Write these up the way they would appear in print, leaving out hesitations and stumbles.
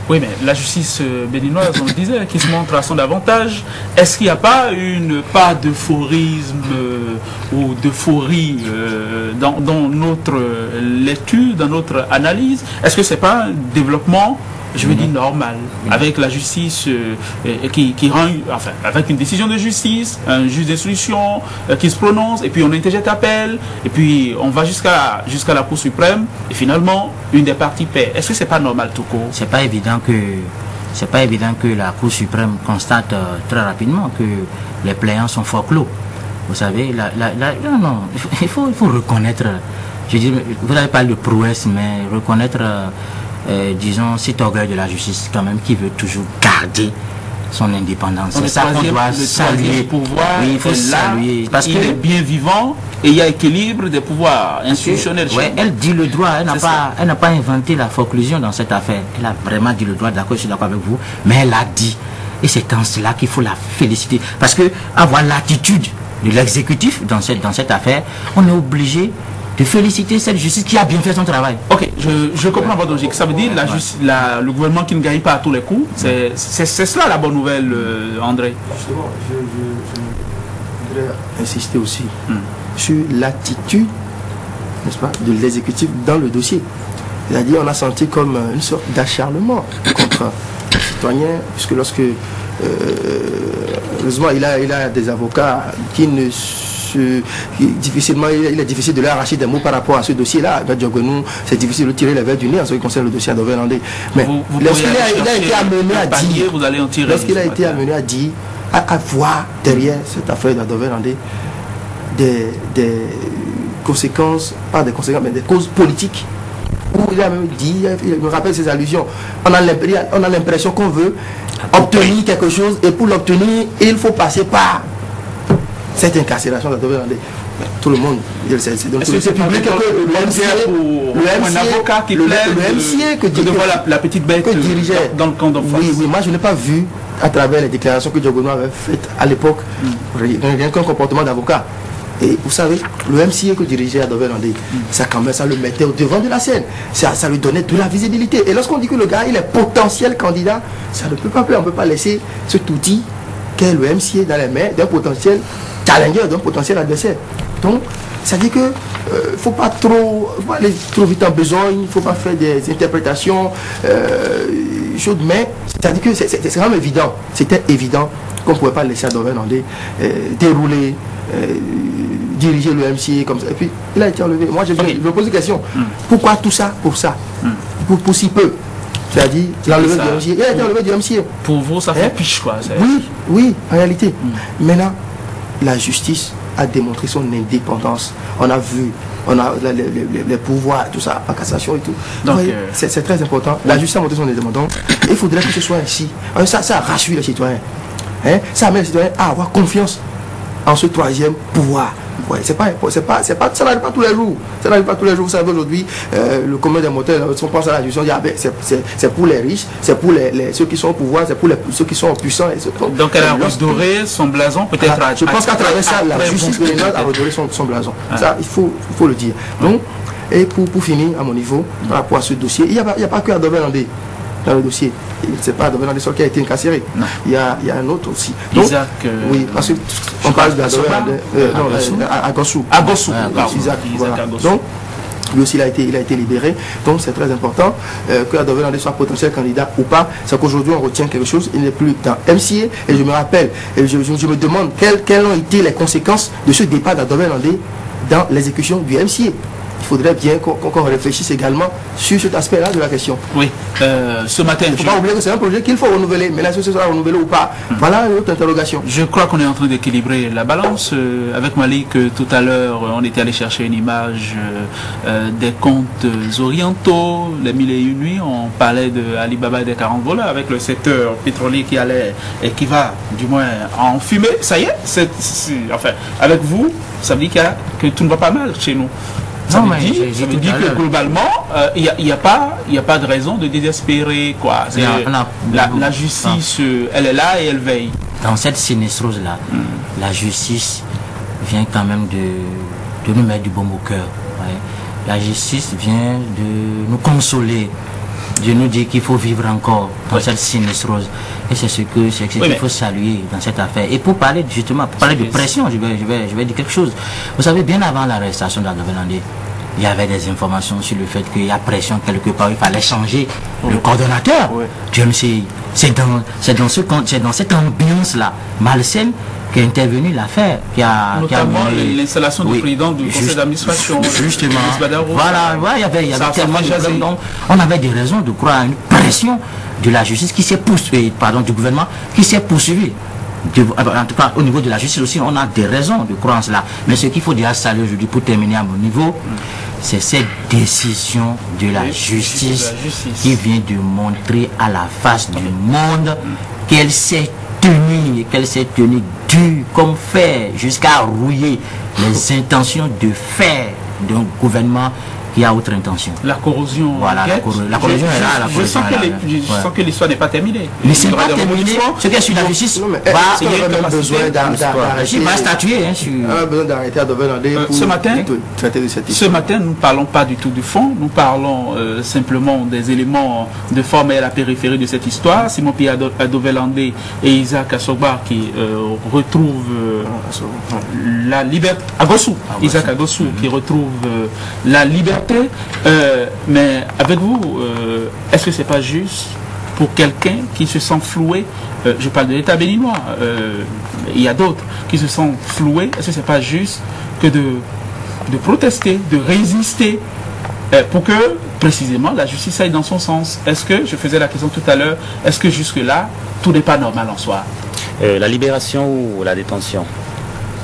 Oui, mais la justice béninoise, on le disait, qui se montre à son avantage, est-ce qu'il n'y a pas une part d'euphorisme ou d'euphorie dans notre lecture, dans notre analyse? Est-ce que c'est pas un développement, je veux dire, normal, avec la justice qui rend, enfin, avec une décision de justice, un juge d'instruction qui se prononce, et puis on interjette appel, et puis on va jusqu'à la Cour suprême, et finalement, une des parties paie. Est-ce que c'est pas normal tout court? C'est pas évident que la Cour suprême constate très rapidement que les plaignants sont fort clos. Vous savez, non, il faut reconnaître, je dis, vous n'avez pas de prouesse, mais reconnaître, disons, cet orgueil de la justice quand même qui veut toujours garder son indépendance. C'est ça qu'on doit saluer. Pouvoir, oui, il faut saluer. Parce qu'il est bien vivant et il y a équilibre des pouvoirs institutionnels. Ouais, elle dit le droit, elle n'a pas inventé la forclusion dans cette affaire. Elle a vraiment dit le droit, d'accord, je suis d'accord avec vous, mais elle a dit. Et c'est en cela qu'il faut la féliciter. Parce que avoir l'attitude de l'exécutif dans cette affaire, on est obligé de féliciter cette justice qui a bien fait son travail. Ok, je comprends votre logique. Ça veut dire le gouvernement qui ne gagne pas à tous les coups. C'est cela la bonne nouvelle, André. Justement, je voudrais insister aussi sur l'attitude, n'est-ce pas, de l'exécutif dans le dossier. C'est-à-dire, on a senti comme une sorte d'acharnement contre les citoyens, puisque lorsque heureusement il a des avocats qui ne difficilement, il est difficile de leur arracher des mots par rapport à ce dossier-là. C'est difficile de tirer les verres du nez en ce qui concerne le dossier Adover-Landais. Mais lorsqu'il a été amené à dire, lorsqu'il a été amené à dire, à voir derrière cette affaire d'Adover-Landais des conséquences, pas des conséquences, mais des causes politiques, où il a même dit, il me rappelle ses allusions, on a l'impression qu'on veut obtenir quelque chose, et pour l'obtenir, il faut passer par cette incarcération d'Adover-Landais. Tout le monde, c'est public que le MCA que la petite bête que dirigeait dans le camp d'en face. Oui, moi je n'ai pas vu à travers les déclarations que Diogono avait faites à l'époque rien qu'un comportement d'avocat. Et vous savez, le MCA que dirigeait Adover-Landais, ça le mettait au devant de la scène. Ça lui donnait de la visibilité. Et lorsqu'on dit que le gars, il est potentiel candidat, ça ne peut pas, on ne peut pas laisser cet outil qu'est le MCA dans les mains d'un potentiel challenger, d'un potentiel adversaire. Donc, ça dit que faut pas aller trop vite en besogne, il ne faut pas faire des interprétations chaudes, mais ça dit que c'est vraiment évident. C'était évident qu'on ne pouvait pas laisser Adover-Landais dérouler, diriger le MCA comme ça. Et puis, il a été enlevé. Moi, je me pose une question. Pourquoi tout ça pour ça? Pour si peu? C'est-à-dire, l'enlever du MCA. Il a été enlevé du MCA. Pour vous, ça fait piche, quoi. Oui, en réalité. Maintenant, la justice a démontré son indépendance. On a vu, on a les pouvoirs, tout ça, en cassation et tout. Donc, c'est très important. La justice a montré son indépendance. Il faudrait que ce soit ainsi. Ça rassure les citoyens. Ça amène les citoyens à avoir confiance en ce troisième pouvoir. Ouais, ça n'arrive pas tous les jours. Ça n'arrive pas tous les jours. Vous savez, aujourd'hui, le commun des mortels, si on pense à la justice, c'est pour les riches, c'est pour ceux qui sont au pouvoir, c'est pour ceux qui sont puissants. Donc elle a redoré son blason, peut-être. Je pense qu'à travers ça, la justice béninoise a redoré son blason. Ça, il faut le dire. Donc, et pour finir, à mon niveau, par rapport à ce dossier, il n'y a pas que Adover-Landais dans le dossier. C'est pas Adover-Landais seul qui a été incarcéré. Il y a un autre aussi. Donc, oui, parce qu'on parle d'Adover-Landais. À Gossou. Donc, lui aussi, il a été libéré. Donc, c'est très important que Adover-Landais soit potentiel candidat ou pas. C'est qu'aujourd'hui, on retient quelque chose. Il n'est plus dans MCA. Et je me rappelle, et je me demande quelles ont été les conséquences de ce départ d'Adover-Landais dans l'exécution du MCA. Il faudrait bien qu'on réfléchisse également sur cet aspect-là de la question. Oui, ce matin... Il ne faut pas oublier que c'est un projet qu'il faut renouveler, mais là, est-ce que ce sera renouvelé ou pas? Voilà une autre interrogation. Je crois qu'on est en train d'équilibrer la balance. Avec Malik, tout à l'heure, on était allé chercher une image des contes orientaux, les 1001 nuits. On parlait de Ali Baba et des 40 voleurs avec le secteur pétrolier qui allait et qui va, du moins, en fumer. Ça y est, enfin, avec vous, ça veut dire que tout ne va pas mal chez nous. Ça veut dire que globalement, il n'y a pas de raison de désespérer, quoi. La justice, elle est là et elle veille. Dans cette sinistrose-là, la justice vient quand même de nous mettre du baume au cœur. Ouais. La justice vient de nous consoler Dieu nous dit qu'il faut vivre encore dans cette sinistrose. Et c'est ce qu'il faut saluer dans cette affaire. Et pour parler justement, pour parler de pression, je vais dire quelque chose. Vous savez, bien avant l'arrestation d'Adové Landé, il y avait des informations sur le fait qu'il y a pression quelque part, il fallait changer le coordonnateur. Dieu sait, c'est dans cette ambiance-là malsaine qui est intervenue l'affaire, notamment l'installation du président du conseil d'administration, justement. Voilà, il y avait tellement de problèmes. Donc, on avait des raisons de croire à une pression de la justice qui s'est poursuivie, du gouvernement qui s'est poursuivie. En tout cas, au niveau de la justice aussi, on a des raisons de croire en cela. Mais ce qu'il faut déjà saluer aujourd'hui pour terminer à mon niveau, c'est cette décision de la justice qui vient de montrer à la face du monde qu'elle s'est tenue dure comme fer jusqu'à rouiller les intentions de faire d'un gouvernement qui a autre intention. La corrosion. Voilà, la corrosion est là. Je sens que l'histoire n'est pas terminée. Mais c'est pas terminé. Ce qui est sur la justice va besoin d'arrêter. Va statuer sur. Besoin d'arrêter Adové Landé pour traiter de cette histoire. Ce matin, nous ne parlons pas du tout du fond. Nous parlons simplement des éléments de forme et à la périphérie de cette histoire. Simon Pierre Adové Landé et Isaac Asogba qui retrouvent la liberté. Isaac Agossou qui retrouve la liberté. Mais avec vous, est-ce que c'est pas juste pour quelqu'un qui se sent floué, je parle de l'État béninois, il y a d'autres qui se sentent floués, est-ce que c'est pas juste que de protester, de résister pour que précisément la justice aille dans son sens? Est-ce que, je faisais la question tout à l'heure, est-ce que jusque-là, tout n'est pas normal en soi? La libération ou la détention?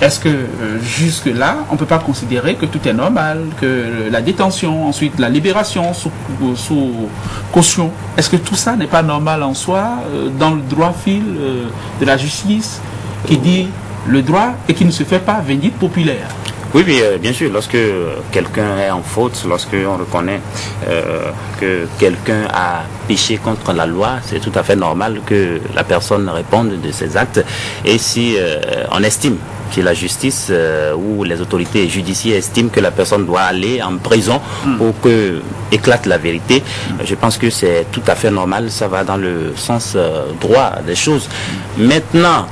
Est-ce que jusque-là, on ne peut pas considérer que tout est normal, que la détention, ensuite la libération sous caution, est-ce que tout ça n'est pas normal en soi, dans le droit fil de la justice qui dit le droit et qui ne se fait pas vindicte populaire? Oui, bien sûr, lorsque quelqu'un est en faute, lorsque on reconnaît que quelqu'un a péché contre la loi, c'est tout à fait normal que la personne réponde de ses actes. Et si on estime, si la justice ou les autorités judiciaires estiment que la personne doit aller en prison pour que éclate la vérité, je pense que c'est tout à fait normal, ça va dans le sens droit des choses. Maintenant,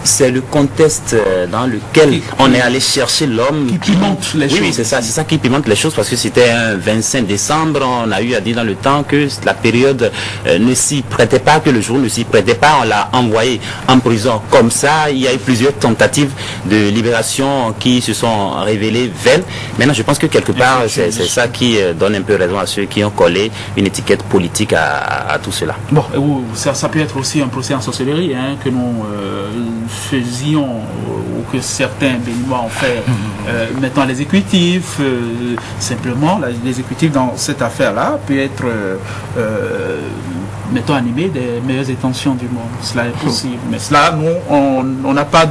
c'est le contexte dans lequel on est allé chercher l'homme qui pimente les choses. Oui, c'est ça qui pimente les choses, parce que c'était un 25 décembre, on a eu à dire dans le temps que la période ne s'y prêtait pas, que le jour ne s'y prêtait pas, on l'a envoyé en prison comme ça. Il y a eu plusieurs tentatives de libération qui se sont révélées vaines. Maintenant, je pense que quelque part, c'est ça qui donne un peu raison à ceux qui ont collé une étiquette politique à tout cela. Bon, ça peut être aussi un procès en sorcellerie, hein, que nous faisions, ou que certains béninois ont fait, maintenant l'exécutif, simplement l'exécutif dans cette affaire-là peut être mettons animé des meilleures intentions du monde. Cela est possible, mais cela, nous, on n'a pas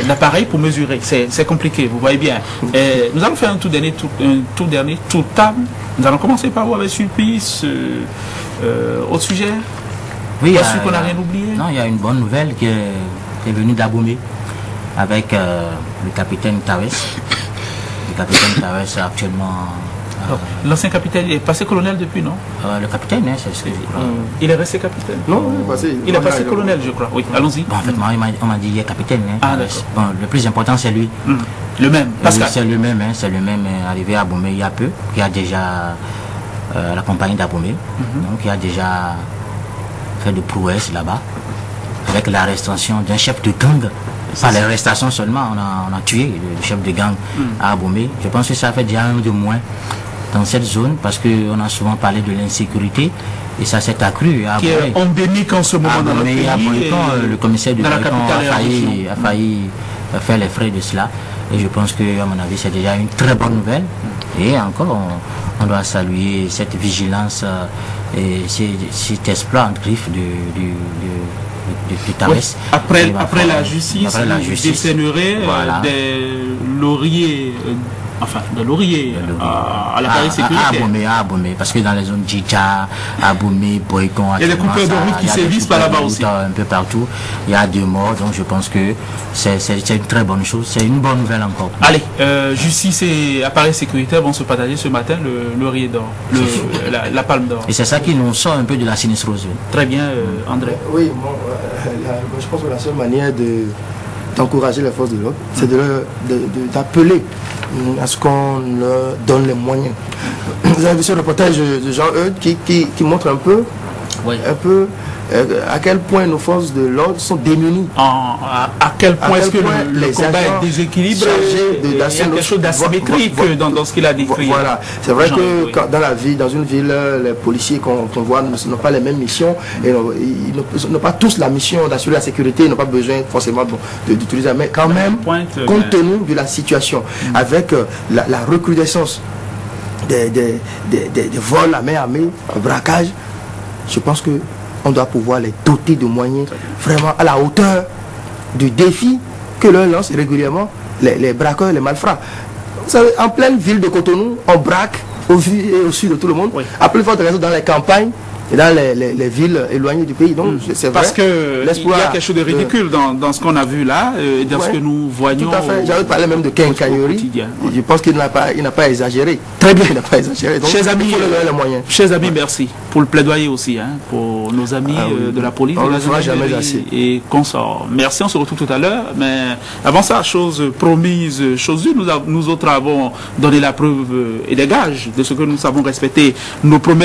d'appareil pour mesurer, c'est compliqué, vous voyez bien. Et nous allons faire un tout dernier tour de table. Nous allons commencer par vous avec Sulpice, autre sujet. Oui, qu'on n'a rien oublié. Non, il y a une bonne nouvelle qui est venue d'Abomey avec le capitaine Tawes. Le capitaine Tawes actuellement... L'ancien capitaine est passé colonel depuis, non? Le capitaine, hein, c'est ce que je crois. Il est resté capitaine? Non, il est passé colonel, je crois. Oui, allons-y. Bon, en fait, on m'a dit il est capitaine. Hein, bon, le plus important, c'est lui. Le même, Pascal. C'est le même, arrivé à Abomey il y a peu, qui a déjà la compagnie d'Abomey, donc qui a déjà fait de prouesses là-bas, avec l'arrestation d'un chef de gang. Pas l'arrestation seulement, on a tué le chef de gang à Abomey. Je pense que ça fait déjà un de moins dans cette zone, parce qu'on a souvent parlé de l'insécurité et ça s'est accru. Qui est endémique en ce moment dans notre pays. Le commissaire de Boycon a failli faire les frais de cela. Et je pense que, à mon avis, c'est déjà une très bonne nouvelle. Et encore, on doit saluer cette vigilance et cet exploit en griffe du Tawes. Oui. Après la justice, décernerait des lauriers enfin de Laurier, à l'appareil sécuritaire. À Abomey, parce que dans les zones Djicha, Abomey, Boycon, il y a des coupeurs de route qui sévissent par là-bas aussi. Un peu partout, il y a 2 morts, donc je pense que c'est une très bonne chose, c'est une bonne nouvelle encore. Allez, justice et appareil sécuritaire vont se partager ce matin le Laurier d'or, la Palme d'or. Et c'est ça qui nous sort un peu de la sinistrose. Très bien, André. Oui, je pense que la seule manière d'encourager les forces de l'ordre, c'est d'appeler à ce qu'on leur donne les moyens. Vous avez vu ce reportage de Jean-Eudes qui montre un peu, à quel point nos forces de l'ordre sont démunies. À quel point est-ce que le combat est déséquilibré? Il y a quelque chose d'asymétrique dans ce qu'il a décrit. Voilà, c'est vrai que dans une ville, les policiers qu'on voit n'ont pas les mêmes missions et ils n'ont pas tous la mission d'assurer la sécurité, ils n'ont pas besoin forcément d'utiliser, mais quand même, compte tenu de la situation, avec la recrudescence des vols à main armée, braquage, je pense que on doit pouvoir les doter de moyens vraiment à la hauteur du défi que leur lancent régulièrement les braqueurs, les malfrats. Vous savez, en pleine ville de Cotonou, on braque au vu et au sud de tout le monde, à plus forte raison dans les campagnes et dans les villes éloignées du pays. Donc, c'est vrai. Parce qu'il y a quelque chose de ridicule dans ce qu'on a vu là, et dans ce que nous voyons. Tout à fait. J'avais parlé même de quincaillerie. Je pense qu'il n'a pas exagéré. Très bien. Il n'a pas exagéré. Donc, chers amis, il faut leur donner les moyens. Chers amis, merci pour le plaidoyer aussi, pour nos amis de la police, on ne le fera jamais assez. Et consorts. Merci, on se retrouve tout à l'heure. Mais avant ça, chose promise, chose due, nous autres avons donné la preuve et les gages de ce que nous savons respecter nos promesses.